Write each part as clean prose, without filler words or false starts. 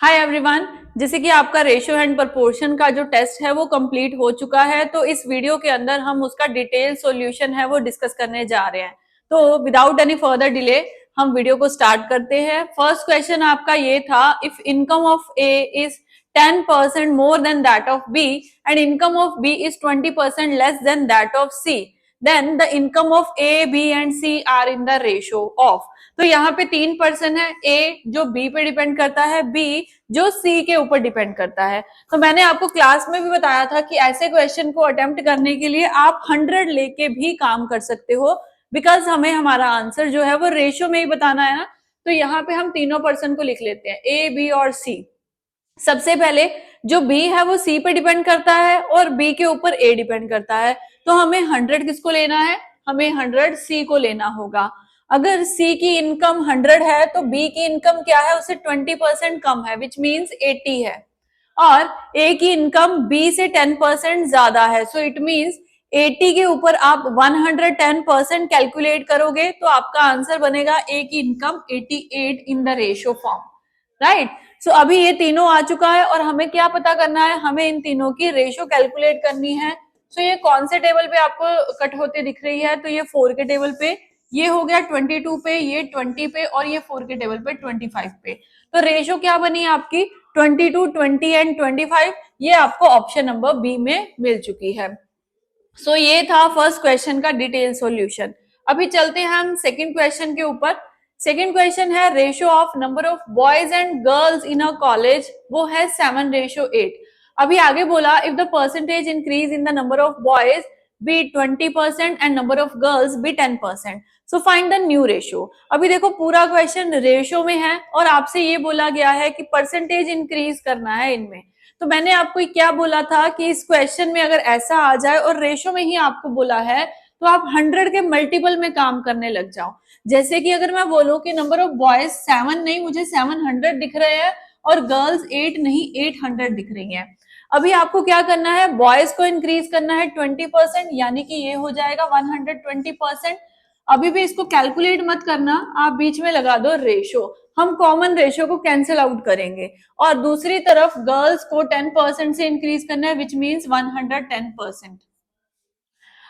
Hi everyone. जैसे कि आपका रेशियो एंड प्रोपोर्शन का जो टेस्ट है वो कंप्लीट हो चुका है, तो इस वीडियो के अंदर हम उसका डिटेल सॉल्यूशन है वो डिस्कस करने जा रहे हैं। तो विदाउट एनी फर्दर डिले हम वीडियो को स्टार्ट करते हैं। फर्स्ट क्वेश्चन आपका ये था, if income of A is 10% more than that of B and income of B is 20% less than that of C, then the income of A B and C are in the ratio of. तो यहाँ पे 3% है, ए जो B पे depend करता है, B जो सी के ऊपर डिपेंड करता है। तो मैंने आपको क्लास में भी बताया था कि ऐसे क्वेश्चन को अटेम्प्ट करने के लिए आप 100 लेके भी काम कर सकते हो, बिकॉज हमें हमारा आंसर जो है वो रेशियो में ही बताना है ना। तो यहाँ पे हम तीनों पर्सन को लिख लेते हैं, ए बी और सी। सबसे पहले जो बी है वो सी पे डिपेंड करता है और बी के ऊपर ए डिपेंड करता है। तो हमें 100 किसको लेना है? हमें 100 सी को लेना होगा। अगर सी की इनकम 100 है तो बी की इनकम क्या है, उससे 20% कम है, विच मीन्स 80 है। और ए की इनकम बी से 10% ज्यादा है, सो इट मीन्स 80 के ऊपर आप 110% कैलकुलेट करोगे तो आपका आंसर बनेगा ए की income 88 in the ratio form, right. So अभी ये तीनों आ चुका है और हमें क्या पता करना है, हमें इन तीनों की रेशियो कैलकुलेट करनी है। सो ये कौन से टेबल पे आपको कट होते दिख रही है? तो ये 4 के टेबल पे, ये हो गया 22 पे, ये 20 पे और ये 4 के टेबल पे 25 पे। तो रेशियो क्या बनी आपकी? 22, 20 एंड 25। ये आपको ऑप्शन नंबर बी में मिल चुकी है। सो ये था फर्स्ट क्वेश्चन का डिटेल सॉल्यूशन। अभी चलते हैं हम सेकंड क्वेश्चन के ऊपर। सेकंड क्वेश्चन है, ratio of number of boys and girls in a college, वो है 7:8। अभी आगे बोला, if the percentage increase in the number of boys be 20% and number of girls be 10%, so find the new ratio. अभी देखो पूरा question ratio में है और आपसे ये बोला गया है कि परसेंटेज इंक्रीज करना है इनमें। तो मैंने आपको क्या बोला था कि इस क्वेश्चन में अगर ऐसा आ जाए और रेशो में ही आपको बोला है तो आप 100 के मल्टीपल में काम करने लग जाओ। जैसे कि अगर मैं बोलूं कि नंबर ऑफ बॉयज 7 नहीं, मुझे 700 दिख रहे हैं और गर्ल्स 8 नहीं, 800 दिख रही हैं। अभी आपको क्या करना है, बॉयज को इंक्रीज करना है 20%, यानी कि ये हो जाएगा 120%। अभी भी इसको कैलकुलेट मत करना, आप बीच में लगा दो रेशो, हम कॉमन रेशियो को कैंसिल आउट करेंगे। और दूसरी तरफ गर्ल्स को 10% से इंक्रीज करना है, विच मीन्स 110%।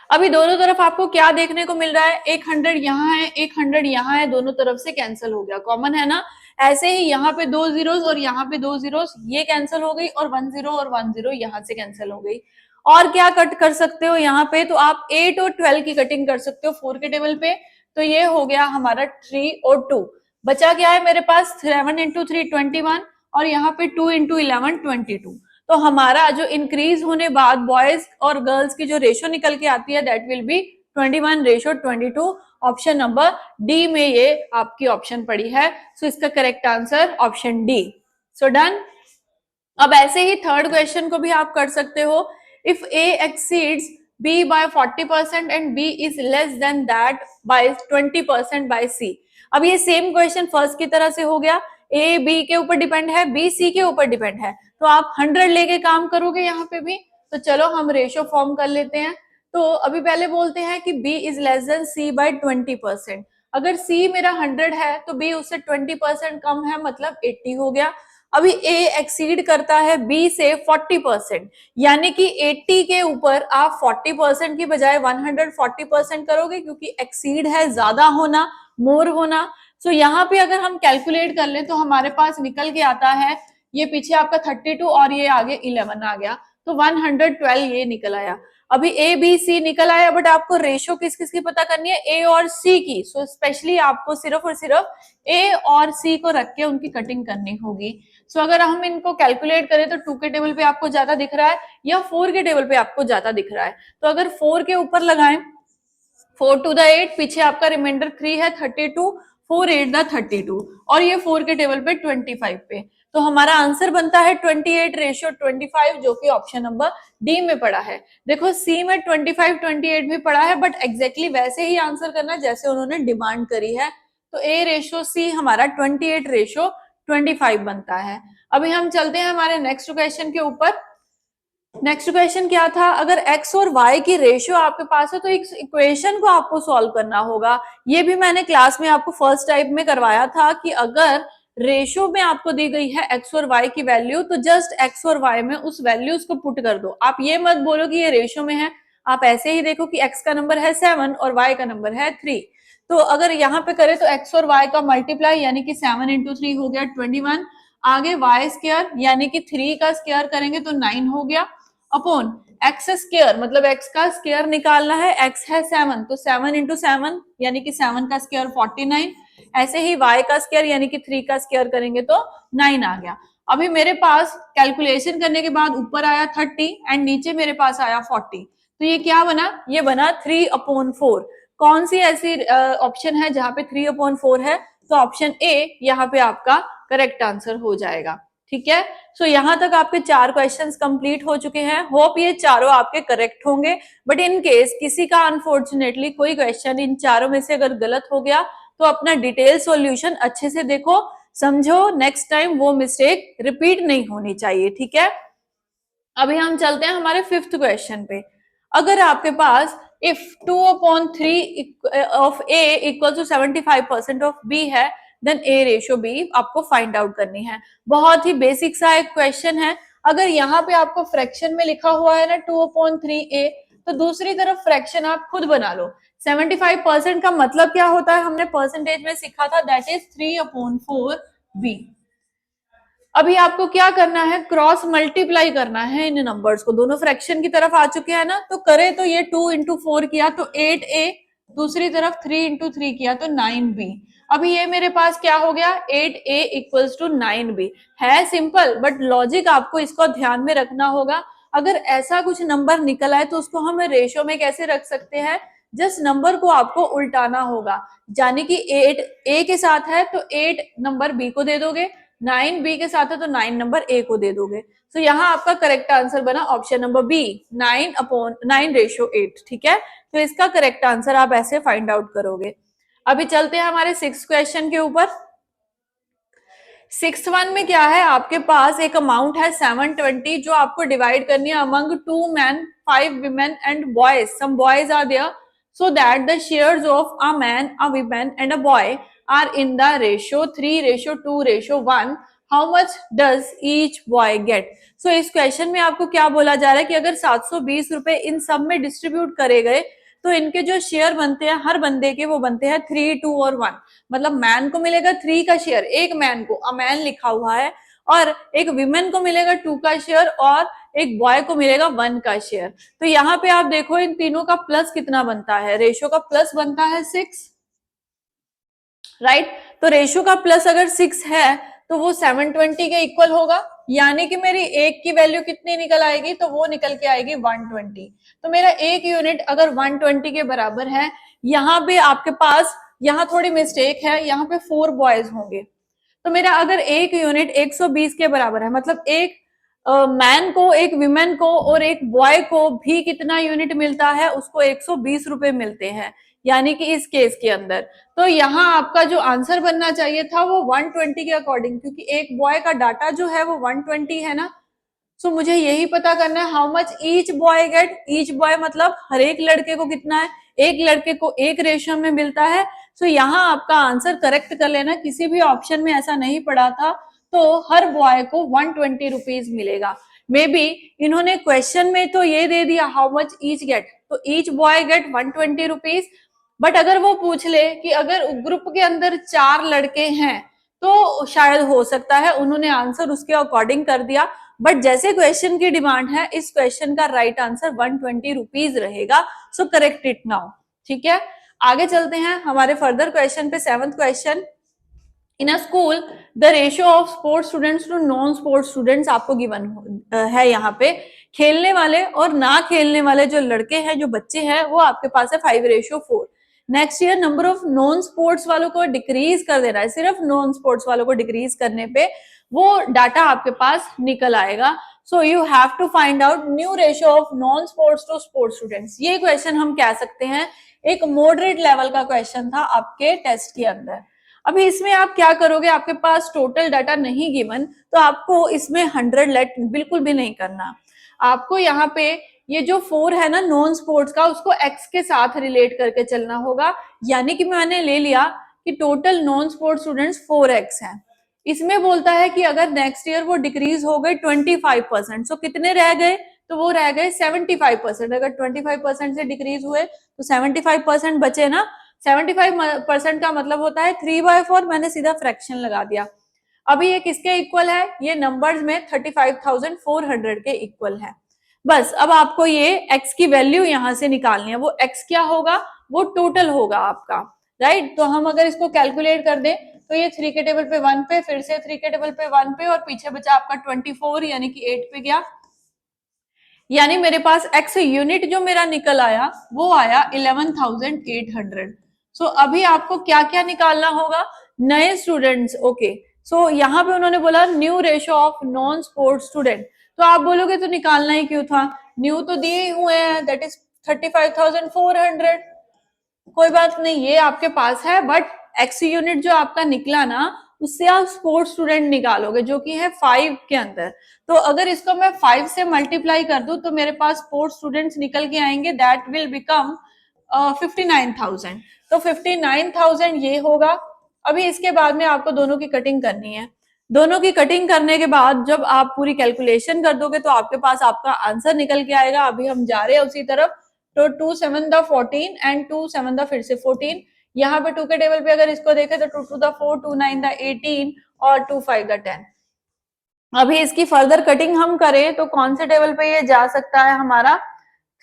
अभी दोनों तरफ आपको क्या देखने को मिल रहा है, एक 100 यहाँ है, एक 100 यहाँ है, दोनों तरफ से कैंसिल हो गया, कॉमन है ना। ऐसे ही यहाँ पे 2 जीरोस और यहाँ पे 2 जीरोस, ये कैंसिल हो गई और 1 जीरो और 1 जीरो यहाँ से कैंसिल हो गई। और क्या कट कर सकते हो यहाँ पे, तो आप 8 और 12 की कटिंग कर सकते हो 4 के टेबल पे। तो ये हो गया हमारा 3 और 2। बचा क्या है मेरे पास, 7 इंटू 3 21 और यहाँ पे 2 इंटू 11 22। तो हमारा जो इंक्रीज होने बाद बॉयज और गर्ल्स की जो रेशियो निकल के आती है that will be 21:22। Option number D में ये आपकी ऑप्शन पड़ी है। सो इसका correct answer option D. So done. अब ऐसे ही थर्ड क्वेश्चन को भी आप कर सकते हो, if A exceeds B by 40% and B is less than that by 20% by C. अब ये सेम क्वेश्चन फर्स्ट की तरह से हो गया, ए बी के ऊपर डिपेंड है, बी सी के ऊपर डिपेंड है, तो आप 100 लेके काम करोगे यहाँ पे भी। तो चलो हम रेशियो फॉर्म कर लेते हैं। तो अभी पहले बोलते हैं कि b is less than c by 20%। अगर c मेरा 100 है तो b उससे 20% कम है, मतलब 80 हो गया। अभी a एक्सीड करता है b से 40%, यानी कि 80 के ऊपर आप 40% की बजाय 140% करोगे, क्योंकि एक्सीड है ज्यादा होना, मोर होना। सो यहाँ पे अगर हम कैलकुलेट कर ले तो हमारे पास निकल के आता है, ये पीछे आपका 32 और ये आगे 11 आ गया, तो 112 ये निकल आया। अभी ए बी सी निकल आया, बट आपको रेशियो किस किस की पता करनी है, ए और सी की। सो स्पेशली आपको सिर्फ और सिर्फ ए और सी को रख के उनकी कटिंग करनी होगी। सो अगर हम इनको कैलकुलेट करें तो 2 के टेबल पे आपको ज्यादा दिख रहा है या 4 के टेबल पे आपको ज्यादा दिख रहा है। तो अगर 4 के ऊपर लगाएं, 4 टू द 8, पीछे आपका रिमाइंडर 3 है 32, 4 8 द 32 और ये 4 के टेबल पे 25 पे। तो हमारा आंसर बनता है 28:25, जो कि ऑप्शन नंबर डी में पड़ा है। देखो सी में 25 28 भी पड़ा है, बट एग्जैक्टली वैसे ही आंसर करना जैसे उन्होंने डिमांड करी है। तो ए रेशियो सी हमारा 28:25 बनता है। अभी हम चलते हैं हमारे नेक्स्ट क्वेश्चन के ऊपर। नेक्स्ट क्वेश्चन क्या था, अगर x और y की रेशियो आपके पास है तो इस इक्वेशन को आपको सॉल्व करना होगा। ये भी मैंने क्लास में आपको फर्स्ट टाइप में करवाया था कि अगर रेशो में आपको दी गई है x और y की वैल्यू, तो जस्ट x और y में उस वैल्यूज को पुट कर दो। आप ये मत बोलो कि ये रेशो में है, आप ऐसे ही देखो कि x का नंबर है 7 और y का नंबर है 3। तो अगर यहाँ पे करें तो x और y का मल्टीप्लाई यानी कि 7 इंटू 3 हो गया 21, आगे y स्क्वायर यानी कि 3 का स्क्वायर करेंगे तो 9 हो गया, अपॉन एक्स स्क्वायर मतलब x का स्क्वायर निकालना है, x है 7 तो 7 इंटू 7 यानी कि 7 का स्क्वायर 49, ऐसे ही y का स्क्वायर यानी कि 3 का स्क्वायर करेंगे तो 9 आ गया। अभी मेरे पास कैलकुलेशन करने के बाद ऊपर आया 30 एंड नीचे मेरे पास आया 40, तो ये क्या बना, ये बना 3/4। कौन सी ऐसी ऑप्शन है जहां पे 3/4 है, तो ऑप्शन ए यहाँ पे आपका करेक्ट आंसर हो जाएगा। ठीक है, सो यहाँ तक आपके 4 क्वेश्चंस कंप्लीट हो चुके हैं। होप ये चारों आपके करेक्ट होंगे, बट इन केस किसी का अनफॉर्चुनेटली कोई क्वेश्चन इन चारों में से अगर गलत हो गया तो अपना डिटेल सॉल्यूशन अच्छे से देखो, समझो, नेक्स्ट टाइम वो मिस्टेक रिपीट नहीं होनी चाहिए। ठीक है, अभी हम चलते हैं हमारे 5th क्वेश्चन पे। अगर आपके पास if 2/3 of a equal to 75% of b है, देन a रेशियो b आपको फाइंड आउट करनी है। बहुत ही बेसिक सा एक क्वेश्चन है। अगर यहाँ पे आपको फ्रैक्शन में लिखा हुआ है ना 2/3a, तो दूसरी तरफ फ्रैक्शन आप खुद बना लो। 75% का मतलब क्या होता है, हमने परसेंटेज में सीखा था, दैट इज 3/4b। अभी आपको क्या करना है, क्रॉस मल्टीप्लाई करना है इन नंबर्स को, दोनों फ्रैक्शन की तरफ आ चुके हैं ना, तो करे तो ये 2 इंटू 4 किया तो 8a, दूसरी तरफ 3 इंटू 3 किया तो 9b। अभी ये मेरे पास क्या हो गया, 8a इक्वल्स टू 9b। है सिंपल, बट लॉजिक आपको इसको ध्यान में रखना होगा। अगर ऐसा कुछ नंबर निकल आए तो उसको हम रेशियो में कैसे रख सकते हैं, जस्ट नंबर को आपको उल्टाना होगा, यानी कि 8 a के साथ है तो 8 नंबर b को दे दोगे, 9 बी के साथ है तो 9 नंबर ए को दे दोगे। तो यहाँ आपका करेक्ट आंसर बना ऑप्शन नंबर बी, 9/9/8। ठीक है, तो इसका करेक्ट आंसर आप ऐसे फाइंड आउट करोगे। अभी चलते हैं हमारे 6th क्वेश्चन के ऊपर। 6th वन में क्या है, आपके पास एक अमाउंट है 720 जो आपको डिवाइड करनी है among 2 men, 5 women and boys. Some boys are there, so that the shares of a man, a woman and a boy are in the ratio 3:2:1. How much does each boy get? So इस question में आपको क्या बोला जा रहा है कि अगर 720 रुपए इन सब में डिस्ट्रीब्यूट करे गए तो इनके जो शेयर बनते हैं हर बंदे के, वो बनते हैं 3, 2 और 1। मतलब मैन को मिलेगा 3 का शेयर, एक मैन को, अ मैन लिखा हुआ है, और एक विमेन को मिलेगा 2 का शेयर और एक बॉय को मिलेगा 1 का शेयर। तो यहाँ पे आप देखो इन तीनों का प्लस कितना बनता है, रेशियो का प्लस बनता है 6, राइट। तो रेशियो का प्लस अगर 6 है तो वो 720 के इक्वल होगा, यानी कि मेरी एक की वैल्यू कितनी निकल आएगी, तो वो निकल के आएगी 120। तो मेरा एक यूनिट अगर 120 के बराबर है, यहाँ पे आपके पास यहाँ थोड़ी मिस्टेक है, यहाँ पे 4 बॉयज होंगे, तो मेरा अगर एक यूनिट 120 के बराबर है, मतलब एक मैन को, एक विमेन को और एक बॉय को भी कितना यूनिट मिलता है, उसको 120 रुपए मिलते हैं, यानी कि इस केस के अंदर। तो यहाँ आपका जो आंसर बनना चाहिए था वो 120 के अकॉर्डिंग, क्योंकि एक बॉय का डाटा जो है वो 120 है ना। सो मुझे यही पता करना है how much each boy get, each boy मतलब हर एक लड़के को कितना है, एक लड़के को एक रेशियो में मिलता है। सो यहाँ आपका आंसर करेक्ट कर लेना, किसी भी ऑप्शन में ऐसा नहीं पड़ा था, तो हर बॉय को 120 रुपीज मिलेगा। मे बी इन्होंने क्वेश्चन में तो ये दे दिया हाउ मच ईच गेट, तो each boy get 120 rupees, but अगर वो पूछ ले कि अगर ग्रुप के अंदर 4 लड़के हैं तो शायद हो सकता है उन्होंने आंसर उसके अकॉर्डिंग कर दिया, बट जैसे क्वेश्चन की डिमांड है, इस क्वेश्चन का राइट आंसर 120 रुपीज रहेगा। So correct it now. ठीक है, आगे चलते हैं हमारे फर्दर क्वेश्चन पे। 7th question, in a school the ratio of sports students to non sports students आपको गिवन है। यहाँ पे खेलने वाले और ना खेलने वाले जो लड़के हैं, जो बच्चे हैं, वो आपके पास है 5:4। Next year number of non sports वालों को डिक्रीज कर देना है, सिर्फ नॉन स्पोर्ट्स वालों को डिक्रीज करने पे वो डाटा आपके पास निकल आएगा। So you have to find out new ratio of non sports to sports students. ये क्वेश्चन हम कह सकते हैं एक मॉडरेट लेवल का क्वेश्चन था आपके टेस्ट के अंदर। अभी इसमें आप क्या करोगे, आपके पास टोटल डाटा नहीं गिवन, तो आपको इसमें 100 लेट बिल्कुल भी नहीं करना। आपको यहाँ पे ये जो 4 है ना नॉन स्पोर्ट्स का, उसको x के साथ रिलेट करके चलना होगा, यानी कि मैंने ले लिया कि total non sports students 4x हैं। इसमें बोलता है कि अगर नेक्स्ट ईयर वो डिक्रीज हो गए 25%, सो कितने रह गए, तो वो रह गए 75%। अगर 25% से डिक्रीज हुए तो 75% बचे ना। 75% का मतलब होता है 3/4, मैंने सीधा फ्रैक्शन लगा दिया। अभी ये किसके इक्वल है, ये नंबर्स में 35,400 के इक्वल है। बस अब आपको ये x की वैल्यू यहां से निकालनी है। वो x क्या होगा, वो टोटल होगा आपका, राइट। तो हम अगर इसको कैलकुलेट कर दें तो ये 3 के टेबल पे 1 पे, फिर से 3 के टेबल पे 1 पे, और पीछे बचा आपका 24 यानी कि 8 पे गया। यानी मेरे पास x यूनिट जो मेरा निकल आया वो आया 11,800। सो अभी आपको क्या क्या निकालना होगा, नए स्टूडेंट्स। ओके, सो यहाँ पे उन्होंने बोला new ratio of non sports student, तो आप बोलोगे तो निकालना ही क्यों था, न्यू तो दिए हुए हैं, दैट इज 35,400। कोई बात नहीं, ये आपके पास है, बट एक्स यूनिट जो आपका निकला ना, उससे आप स्पोर्ट्स स्टूडेंट निकालोगे जो कि है 5 के अंदर। तो अगर इसको मैं 5 से मल्टीप्लाई कर दूं तो मेरे पास स्पोर्ट्स स्टूडेंट्स निकल के आएंगे, दैट विल बिकम 59,000। तो 59,000 ये होगा। अभी इसके बाद में आपको दोनों की कटिंग करनी है। दोनों की कटिंग करने के बाद जब आप पूरी कैलकुलेशन कर दोगे तो आपके पास आपका आंसर निकल के आएगा। अभी हम जा रहे हैं उसी तरफ। तो 2 7 द 14 एंड 2 7 द फिर से 14। यहाँ पे 2 के टेबल पे अगर इसको देखें तो 2 2 द 4, 2 9 द 18 और 2 5 द 10। अभी इसकी फर्दर कटिंग हम करें तो कौन से टेबल पे ये जा सकता है, हमारा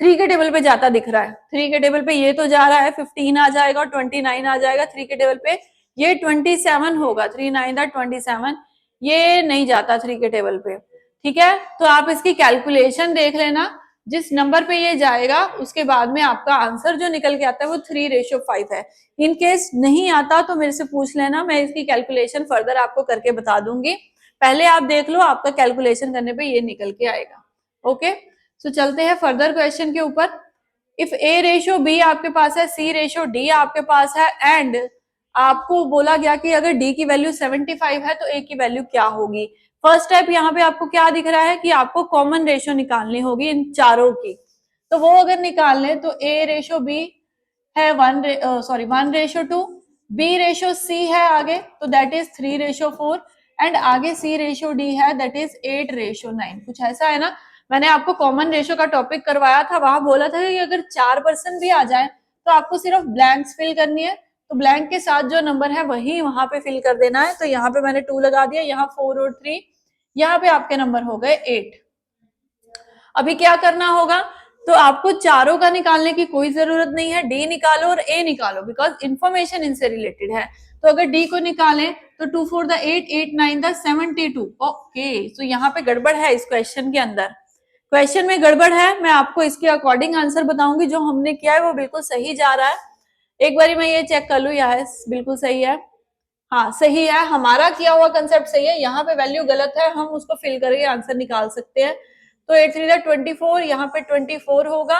3 के टेबल पे जाता दिख रहा है। 3 के टेबल पे ये तो जा रहा है, 15 आ जाएगा और 29 आ जाएगा। 3 के टेबल पे ये 27 होगा, 3 9 द 27, ये नहीं जाता 3 के टेबल पे। ठीक है, तो आप इसकी कैलकुलेशन देख लेना, जिस नंबर पे ये जाएगा उसके बाद में आपका आंसर जो निकल के आता है वो 3:5 है। इन केस नहीं आता तो मेरे से पूछ लेना, मैं इसकी कैलकुलेशन फर्दर आपको करके बता दूंगी। पहले आप देख लो, आपका कैलकुलेशन करने पे ये निकल के आएगा। ओके, सो चलते हैं फर्दर क्वेश्चन के ऊपर। इफ A/B आपके पास है, C/D आपके पास है, एंड आपको बोला गया कि अगर D की वैल्यू 75 है तो A की वैल्यू क्या होगी। फर्स्ट स्टेप यहाँ पे आपको क्या दिख रहा है कि आपको कॉमन रेशियो निकालनी होगी इन चारों की। तो वो अगर निकाल लें तो A/B है 1:2, B/C है आगे, तो दैट इज 3:4, एंड आगे C/D है, दैट इज 8:9। कुछ ऐसा है ना। मैंने आपको कॉमन रेशियो का टॉपिक करवाया था, वहां बोला था कि अगर 4% भी आ जाए तो आपको सिर्फ ब्लैंक्स फिल करनी है। तो ब्लैंक के साथ जो नंबर है वही वहां पे फिल कर देना है। तो यहाँ पे मैंने 2 लगा दिया, यहाँ 4 और 3, यहाँ पे आपके नंबर हो गए 8। अभी क्या करना होगा, तो आपको चारों का निकालने की कोई जरूरत नहीं है, डी निकालो और ए निकालो, बिकॉज इंफॉर्मेशन इनसे रिलेटेड है। तो अगर डी को निकालें तो 2 4 द 8, 8 9 द 72। ओके, तो यहाँ पे गड़बड़ है इस क्वेश्चन के अंदर। क्वेश्चन में गड़बड़ है, मैं आपको इसके अकॉर्डिंग आंसर बताऊंगी। जो हमने किया है वो बिल्कुल सही जा रहा है। एक बारी मैं ये चेक कर लू, यहाँ बिल्कुल सही है, हाँ सही है, हमारा किया हुआ कंसेप्ट सही है। यहाँ पे वैल्यू गलत है, हम उसको फिल करके आंसर निकाल सकते हैं। तो 8 3 24, यहाँ पे 24 होगा,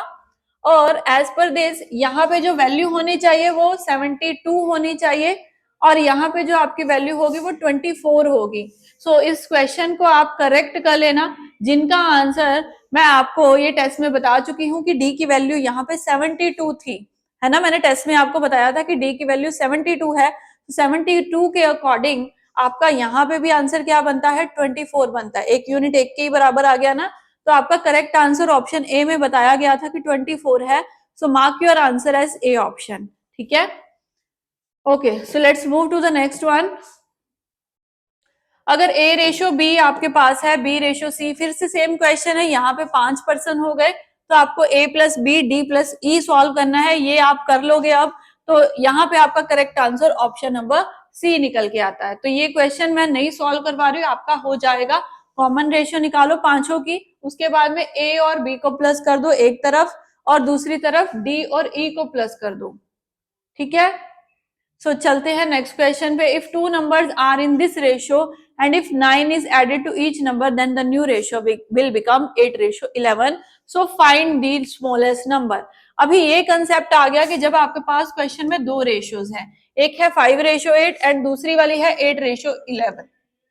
और एज पर दिस यहाँ पे जो वैल्यू होनी चाहिए वो 72 होनी चाहिए, और यहाँ पे जो आपकी वैल्यू होगी वो 24 होगी। सो इस क्वेश्चन को आप करेक्ट कर लेना, जिनका आंसर मैं आपको ये टेस्ट में बता चुकी हूँ कि डी की वैल्यू यहाँ पे 72 थी, है ना। मैंने टेस्ट में आपको बताया था कि डी की वैल्यू 72 है। 72 के अकॉर्डिंग आपका यहाँ पे भी आंसर क्या बनता है, 24 बनता है। एक यूनिट एक के ही बराबर आ गया ना। तो आपका करेक्ट आंसर ऑप्शन ए में बताया गया था कि 24 है। So mark your answer as a option. ठीक है, okay, so let's move to the next one. अगर A/B आपके पास है, B/C, फिर से सेम क्वेश्चन है, यहाँ पे 5% हो गए, तो आपको A+B D+E सॉल्व करना है। ये आप कर लोगे अब, तो यहाँ पे आपका correct answer option number C निकल के आता है। तो ये क्वेश्चन मैं नहीं सॉल्व करवा रही हूँ, आपका हो जाएगा। कॉमन रेशियो निकालो पांचों की, उसके बाद में A और B को प्लस कर दो एक तरफ, और दूसरी तरफ D और E को प्लस कर दो। ठीक है, सो चलते हैं नेक्स्ट क्वेश्चन पे। If 2 numbers are in this ratio and if 9 is added to each number, then the new ratio will become 8:11. So find the smallest number. अभी ये कंसेप्ट आ गया कि जब आपके पास क्वेश्चन में दो रेशियोज हैं, एक है 5:8 एंड दूसरी वाली है 8:11,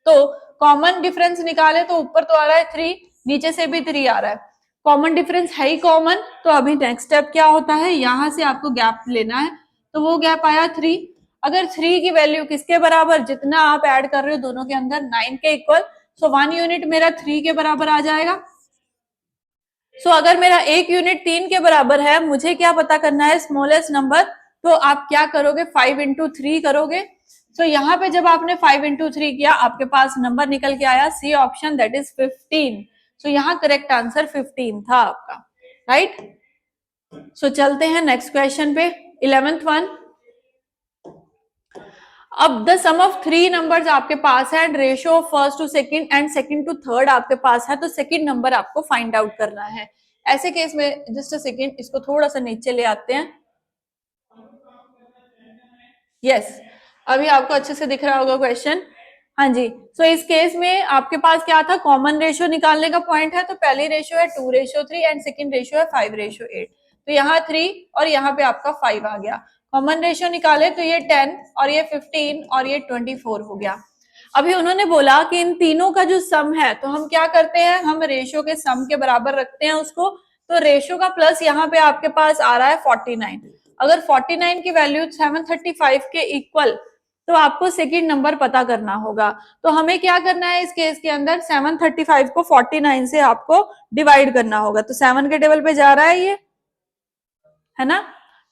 तो कॉमन डिफरेंस निकाले तो ऊपर तो आ रहा है 3, नीचे से भी 3 आ रहा है, कॉमन डिफरेंस है ही कॉमन। तो अभी नेक्स्ट स्टेप क्या होता है, यहां से आपको गैप लेना है, तो वो गैप आया 3। अगर 3 की वैल्यू किसके बराबर, जितना आप ऐड कर रहे हो दोनों के अंदर 9 के इक्वल, सो 1 यूनिट मेरा 3 के बराबर आ जाएगा। सो अगर मेरा एक यूनिट 3 के बराबर है, मुझे क्या पता करना है, स्मॉलेस्ट नंबर, तो आप क्या करोगे, 5 इंटू 3 करोगे। सो यहाँ पे जब आपने 5 इंटू 3 किया, आपके पास नंबर निकल के आया सी ऑप्शन, दैट इज 15। सो यहाँ करेक्ट आंसर 15 था आपका, राइट। सो चलते हैं नेक्स्ट क्वेश्चन पे, 11th वन। अब द सम ऑफ 3 नंबर्स आपके पास है and ratio of first to second and second to third आपके पास है, तो सेकंड नंबर आपको फाइंड आउट करना है। ऐसे केस में जस्ट अ सेकंड, इसको थोड़ा सा नीचे ले आते हैं। यस, अभी आपको अच्छे से दिख रहा होगा क्वेश्चन। हाँ जी, सो इस केस में आपके पास क्या था, कॉमन रेशियो निकालने का पॉइंट है, तो पहली रेशियो है 2:3 एंड सेकंड रेशियो है 5:8। तो यहाँ 3 और यहाँ पे आपका 5 आ गया। कॉमन रेशियो निकाले तो ये 10 और ये 15 और ये 24 हो गया। अभी उन्होंने बोला कि इन तीनों का जो सम है, तो हम क्या करते हैं, हम रेशियो के सम के बराबर रखते हैं उसको। तो रेशियो का प्लस यहाँ पे आपके पास आ रहा है 49। अगर 49 की वैल्यू 735 के इक्वल, तो आपको सेकंड नंबर पता करना होगा। तो हमें क्या करना है इस केस के अंदर, 735 को 49 से आपको डिवाइड करना होगा। तो 7 के टेबल पे जा रहा है ये, है ना।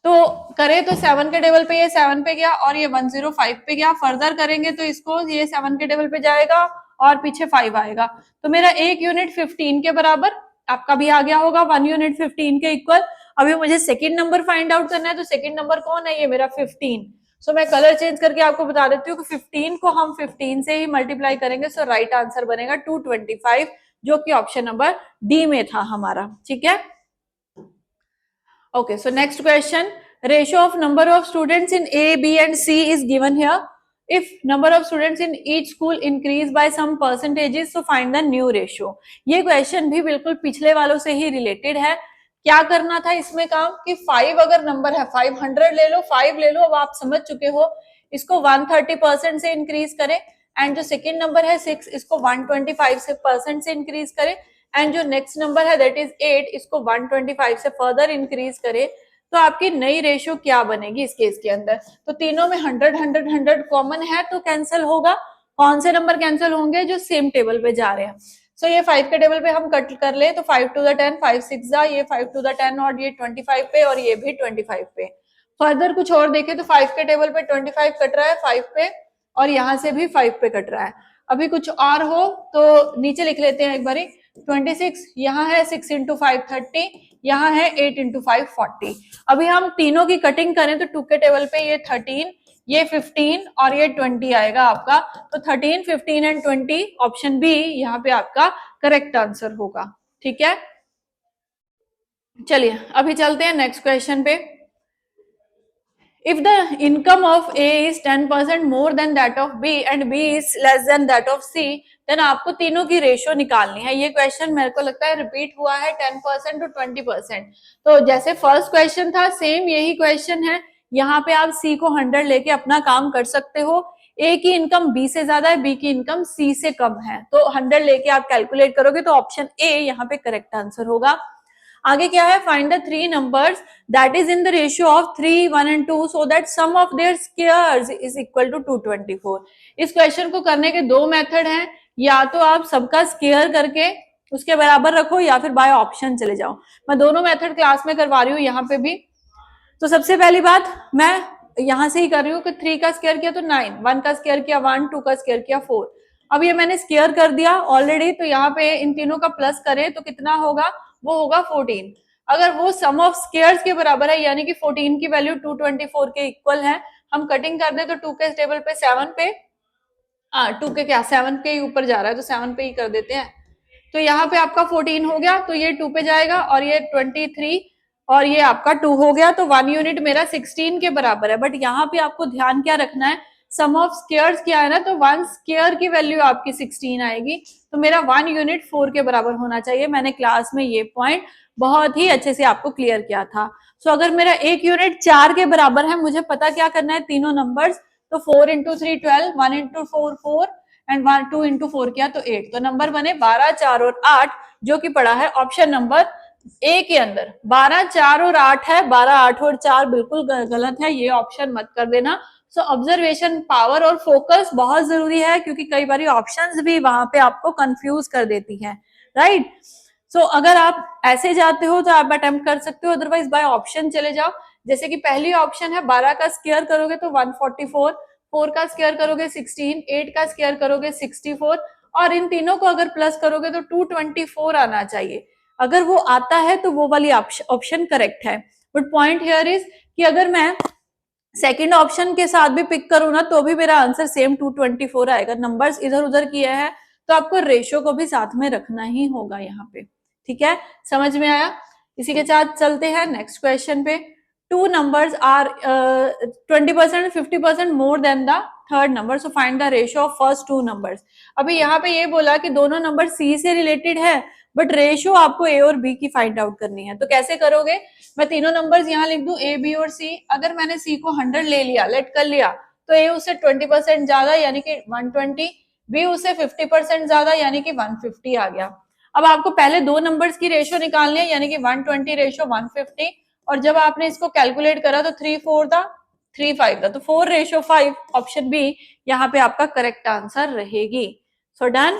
तो करें तो 7 के टेबल पे ये 7 पे गया और ये 105 पे गया। फर्दर करेंगे तो इसको ये 7 के टेबल पे जाएगा और पीछे 5 आएगा। तो मेरा एक यूनिट 15 के बराबर, आपका भी आ गया होगा 1 यूनिट 15 के इक्वल। अभी मुझे सेकंड नंबर फाइंड आउट करना है, तो सेकंड नंबर कौन है, ये मेरा 15। सो मैं कलर चेंज करके आपको बता देती हूँ कि 15 को हम 15 से ही मल्टीप्लाई करेंगे, सो राइट आंसर बनेगा 225, जो कि ऑप्शन नंबर डी में था हमारा, ठीक है। Okay, so next question, ratio of number of students in A, B and C is given here. If number of students in each school increase by some percentages, so find the new ratio. ये question भी बिल्कुल पिछले वालों से ही related है। क्या करना था इसमें काम कि 5 अगर नंबर है, 500 ले लो, 5 ले लो, अब आप समझ चुके हो, इसको 130% से इंक्रीज करें, एंड जो सेकेंड नंबर है 6, इसको 125% से इंक्रीज करें, एंड जो नेक्स्ट नंबर है दैट इज 8, इसको 125 से फर्दर इंक्रीज करें, तो आपकी नई रेशियो क्या बनेगी इस केस के अंदर। तो तीनों में 100 100 100 कॉमन है, तो कैंसिल होगा। कौन से नंबर कैंसिल होंगे, जो सेम टेबल पे जा रहे हैं। सो ये 5 के टेबल पे हम कट कर ले, तो 5 to the 10, 5 6 जा, ये 5 to the 10 और ये 25 पे और ये भी 25 पे। फर्दर कुछ और देखे तो 5 के टेबल पे 25 कट रहा है 5 पे, और यहाँ से भी 5 पे कट रहा है। अभी कुछ और हो तो नीचे लिख लेते हैं एक बारी, 26, यहाँ है 6 into 5 30, यहाँ है 8 into 5 40। अभी हम तीनों की कटिंग करें तो 2 के टेबल पे ये 13, ये 15 और ये 20 आएगा आपका। तो 13, 15 एंड 20, ऑप्शन बी यहाँ पे आपका करेक्ट आंसर होगा, ठीक है। चलिए अभी चलते हैं नेक्स्ट क्वेश्चन पे। If the income of A is 10% more than that of B and B is less than that of C, then आपको तीनों की रेशियो निकालनी है। ये क्वेश्चन मेरे को लगता है रिपीट हुआ है 10% to 20%। तो जैसे फर्स्ट क्वेश्चन था, सेम यही क्वेश्चन है। यहाँ पे आप C को 100 लेके अपना काम कर सकते हो। A की इनकम B से ज्यादा है, B की इनकम C से कम है, तो 100 लेके आप कैलकुलेट करोगे तो ऑप्शन A यहाँ पे करेक्ट आंसर होगा। आगे क्या है, find the 3 numbers that is in the ratio of 3, 1 and 2 so that sum of their squares is equal to 224। इस क्वेश्चन को करने के दो मेथड हैं, या तो आप सबका स्क्वायर करके उसके बराबर रखो या फिर बाय ऑप्शन चले जाओ। मैं दोनों मेथड क्लास में करवा रही हूँ यहाँ पे भी। तो सबसे पहली बात मैं यहाँ से ही कर रही हूँ कि 3 का स्क्वायर किया तो 9, 1 का स्क्वायर किया 1, 2 का स्क्वायर किया 4। अब ये मैंने स्क्वायर कर दिया ऑलरेडी, तो यहाँ पे इन तीनों का प्लस करें तो कितना होगा, वो होगा 14। अगर वो सम ऑफ स्क्वायर्स के बराबर है, यानी कि 14 की वैल्यू 224 के इक्वल है, हम कटिंग कर दे तो 2 के टेबल पे 7 पे 2 के क्या 7 के ऊपर जा रहा है, तो 7 पे ही कर देते हैं। तो यहाँ पे आपका 14 हो गया, तो ये 2 पे जाएगा और ये 23 और ये आपका 2 हो गया, तो 1 यूनिट मेरा 16 के बराबर है। बट यहाँ पे आपको ध्यान क्या रखना है, सम ऑफ स्क्वायर्स क्या है ना, तो 1 स्क्वायर की वैल्यू आपकी 16 आएगी, तो मेरा 1 यूनिट 4 के बराबर होना चाहिए। मैंने क्लास में ये पॉइंट बहुत ही अच्छे से आपको क्लियर किया था। सो अगर मेरा 1 यूनिट 4 के बराबर है, मुझे पता क्या करना है, तीनों नंबर्स, तो 4 into 3 12, 1 into 4 4 एंड 2 into 4 किया तो 8, तो नंबर बने 12, 4 और 8, जो कि पड़ा है ऑप्शन नंबर ए के अंदर। 12, 4 और 8 है, 12, 8 और 4 बिल्कुल गलत है, ये ऑप्शन मत कर देना। सो ऑब्जर्वेशन पावर और फोकस बहुत जरूरी है, क्योंकि कई बार ऑप्शंस भी वहां पे आपको कंफ्यूज कर देती हैं, राइट। सो अगर आप ऐसे जाते हो तो आप अटेम्प्ट कर सकते हो, अदरवाइज बाय ऑप्शन चले जाओ। जैसे कि पहली ऑप्शन है 12 का स्क्वायर करोगे तो 144, 4 का स्क्वायर करोगे 16, 8 का स्क्वायर करोगे 64, और इन तीनों को अगर प्लस करोगे तो 224 आना चाहिए। अगर वो आता है तो वो वाली ऑप्शन करेक्ट है। बट पॉइंट हियर इज कि अगर मैं सेकंड ऑप्शन के साथ भी पिक करूं ना तो भी मेरा आंसर सेम 224 आएगा। नंबर्स इधर उधर किए हैं तो आपको रेशियो को भी साथ में रखना ही होगा यहाँ पे, ठीक है। समझ में आया? इसी के साथ चलते हैं नेक्स्ट क्वेश्चन पे। Two numbers are 20% 50% more than the third number, so find the ratio of first two numbers. अभी यहाँ पे ये बोला कि दोनों नंबर सी से रिलेटेड है, बट रेशियो आपको ए और बी की फाइंड आउट करनी है। तो कैसे करोगे? मैं तीनों नंबर्स यहाँ लिख दूं ए, बी और सी। अगर मैंने सी को 100 ले लिया, लेट कर लिया, तो ए उससे 20% ज्यादा यानी कि 120, बी उससे 50% ज्यादा यानी कि 150 आ गया। अब आपको पहले दो नंबर्स की रेशियो निकालनी है, यानी कि 120 रेशियो 150, और जब आपने इसको कैलकुलेट करा तो 3 4 था, 3 5 था, तो 4 रेशियो 5, ऑप्शन बी यहाँ पे आपका करेक्ट आंसर रहेगी। So done.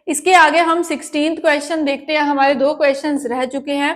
इसके आगे हम 16th क्वेश्चन देखते हैं। हमारे दो क्वेश्चंस रह चुके हैं,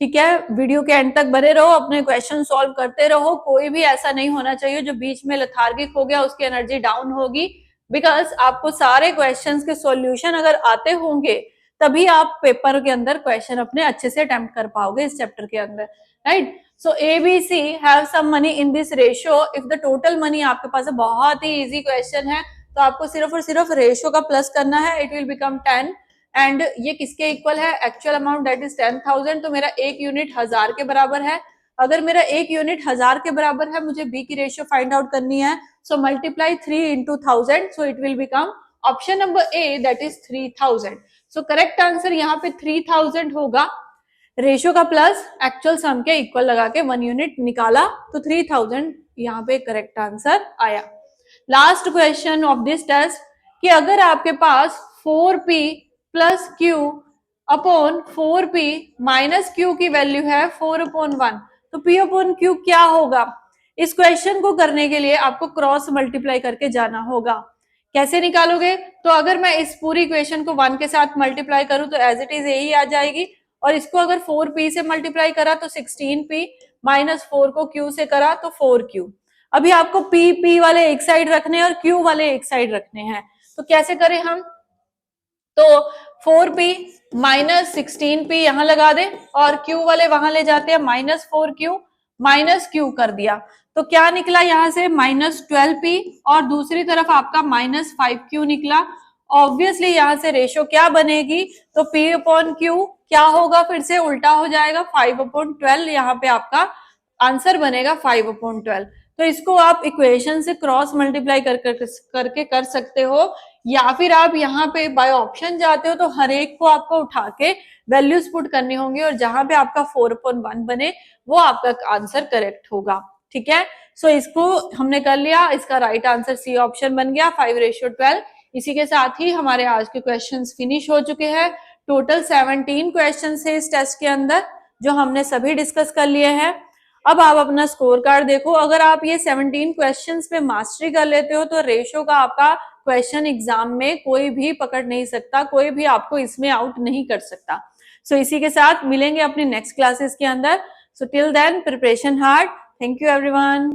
ठीक है। वीडियो के एंड तक बने रहो, अपने क्वेश्चन सॉल्व करते रहो। कोई भी ऐसा नहीं होना चाहिए जो बीच में लेथार्गिक हो गया, उसकी एनर्जी डाउन होगी। बिकॉज आपको सारे क्वेश्चंस के सॉल्यूशन अगर आते होंगे तभी आप पेपर के अंदर क्वेश्चन अपने अच्छे से अटेम्प्ट कर पाओगे इस चैप्टर के अंदर, right. So ABC have some money in this ratio if the total money आपके पास है। बहुत ही इजी क्वेश्चन है, तो आपको सिर्फ और सिर्फ रेशियो का प्लस करना है। इट विल बिकम 10, एंड ये किसके इक्वल है? एक्चुअल अमाउंट दैट इज 10,000, तो मेरा एक यूनिट 1000 के बराबर है। अगर मेरा एक यूनिट 1000 के बराबर है, मुझे बी की रेशियो फाइंड आउट करनी है। So multiply 3 into 1000, so it will become option number A that is 3000। So correct answer यहाँ पे 3000 होगा। रेशियो का प्लस एक्चुअल सम के इक्वल लगा के 1 यूनिट निकाला तो 3000 यहाँ पे करेक्ट आंसर आया। Last question of this test कि अगर आपके पास 4p plus Q upon 4p minus Q की वैल्यू है 4/1, तो p अपॉन क्यू क्या होगा? इस क्वेश्चन को करने के लिए आपको क्रॉस मल्टीप्लाई करके जाना होगा। कैसे निकालोगे? तो अगर मैं इस पूरी इक्वेशन को 1 के साथ मल्टीप्लाई करूं तो एज इट इज यही आ जाएगी, और इसको अगर 4p से मल्टीप्लाई करा तो 16p, माइनस 4 को q से करा तो 4q। अभी आपको p वाले एक साइड रखने हैं और q वाले एक साइड रखने हैं, तो कैसे करें हम? तो 4p माइनस 16p यहां लगा दे और q वाले वहां ले जाते हैं, माइनस 4q माइनस q कर दिया, तो क्या निकला यहां से? माइनस 12p, और दूसरी तरफ आपका माइनस 5q निकला। ऑब्वियसली यहां से रेशियो क्या बनेगी? तो p अपॉन q क्या होगा? फिर से उल्टा हो जाएगा, 5/12। यहाँ पे आपका आंसर बनेगा 5/12। तो इसको आप इक्वेशन से क्रॉस मल्टीप्लाई करके कर सकते हो, या फिर आप यहाँ पे बाय ऑप्शन जाते हो तो हर एक को आपको उठा के वैल्यूज पुट करनी होंगी, और जहां पे आपका 4/1 बने वो आपका आंसर करेक्ट होगा, ठीक है। सो इसको हमने कर लिया, इसका राइट आंसर सी ऑप्शन बन गया 5/12। इसी के साथ ही हमारे आज के क्वेश्चंस फिनिश हो चुके हैं। टोटल 17 क्वेश्चन है इस टेस्ट के अंदर, जो हमने सभी डिस्कस कर लिए हैं। अब आप अपना स्कोर कार्ड देखो, अगर आप ये 17 क्वेश्चंस पे मास्टरी कर लेते हो तो रेशियो का आपका क्वेश्चन एग्जाम में कोई भी पकड़ नहीं सकता, कोई भी आपको इसमें आउट नहीं कर सकता। सो इसी के साथ मिलेंगे अपनी नेक्स्ट क्लासेस के अंदर। So till then preparation hard. Thank you everyone.